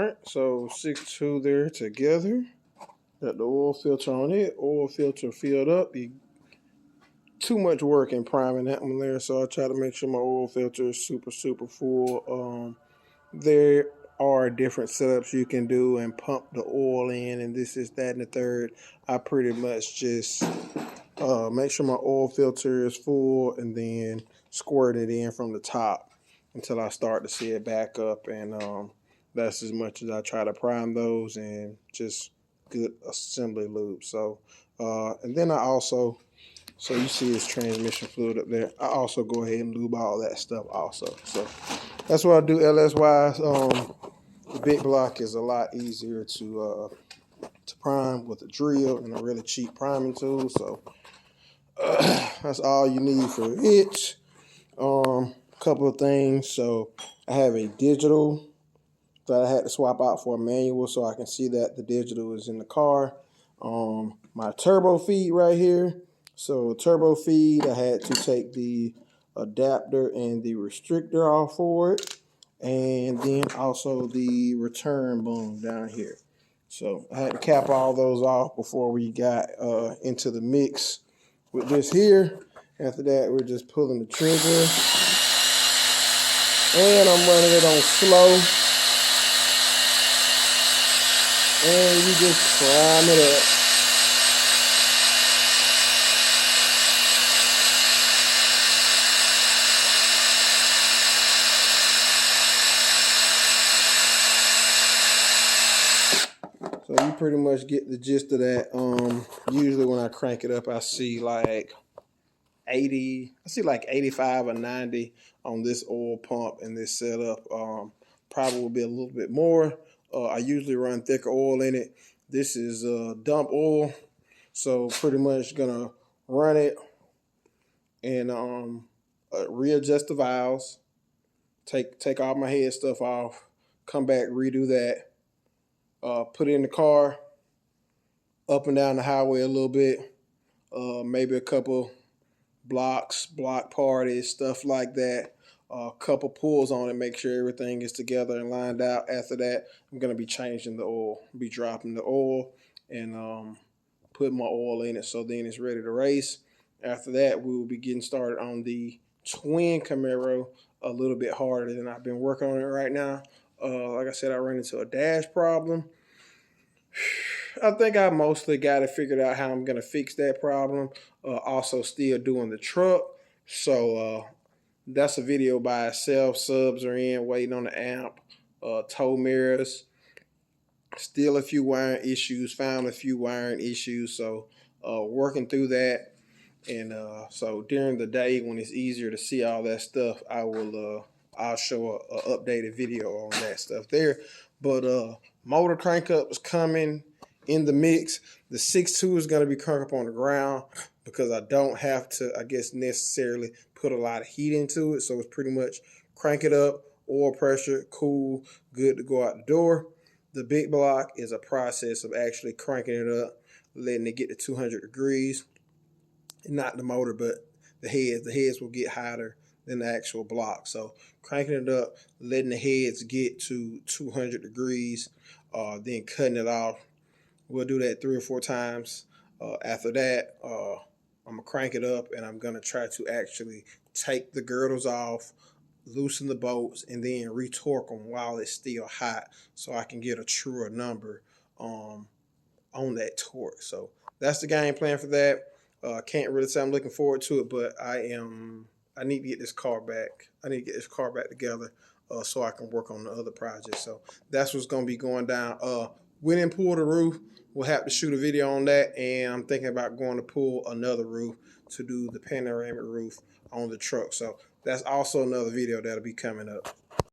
right, so 6.2 there together. Got the oil filter on it. Oil filter filled up. Too much work in priming that one there, so I try to make sure my oil filter is super full. There are different setups you can do and pump the oil in, and this is that and the third. I pretty much just make sure my oil filter is full and then squirt it in from the top until I start to see it back up, and that's as much as I try to prime those and just good assembly lube. So and then I also, so you see this transmission fluid up there, I also go ahead and lube all that stuff also. So that's what I do LS wise. The big block is a lot easier to prime with a drill and a really cheap priming tool. So that's all you need for it. Couple of things. So I have a digital that I had to swap out for a manual, so I can see that the digital is in the car. My turbo feed right here. So turbo feed, I had to take the adapter and the restrictor off for it, and then also the return boom down here. So I had to cap all those off before we got into the mix with this here. After that, we're just pulling the trigger, and I'm running it on slow, and you just prime it up. So you pretty much get the gist of that. Usually when I crank it up, I see like 80, I see like 85 or 90 on this oil pump and this setup. Probably will be a little bit more. I usually run thicker oil in it. This is dump oil, so pretty much gonna run it and readjust the valves, take all my head stuff off, come back, redo that, put it in the car, up and down the highway a little bit, maybe a couple block parties, stuff like that. A couple pulls on it, make sure everything is together and lined out. After that, I'm going to be changing the oil, be dropping the oil and putting my oil in it, so then it's ready to race. After that, we will be getting started on the twin Camaro a little bit harder than I've been working on it right now. Like I said, I ran into a dash problem. I think I mostly got it figured out how I'm going to fix that problem. Also still doing the truck. So that's a video by itself. Subs are in, waiting on the amp, tow mirrors. Still a few wiring issues, found a few wiring issues. So working through that. And so during the day when it's easier to see all that stuff, I'll show a updated video on that stuff there. But motor crank up is coming in the mix. The 6.2 is going to be cranked up on the ground because I don't have to, I guess, necessarily put a lot of heat into it. So it's pretty much crank it up, oil pressure, cool, good to go out the door. The big block is a process of actually cranking it up, letting it get to 200 degrees. Not the motor, but the heads. The heads will get hotter than the actual block. So cranking it up, letting the heads get to 200 degrees, then cutting it off. We'll do that 3 or 4 times. After that, I'm going to crank it up, and I'm going to try to actually take the girdles off, loosen the bolts, and then retorque them while it's still hot so I can get a truer number on that torque. So that's the game plan for that. Can't really say I'm looking forward to it, but I need to get this car back. I need to get this car back together so I can work on the other projects. So that's what's going to be going down. Went and pulled a roof. We'll have to shoot a video on that, and I'm thinking about going to pull another roof to do the panoramic roof on the truck. So that's also another video that'll be coming up.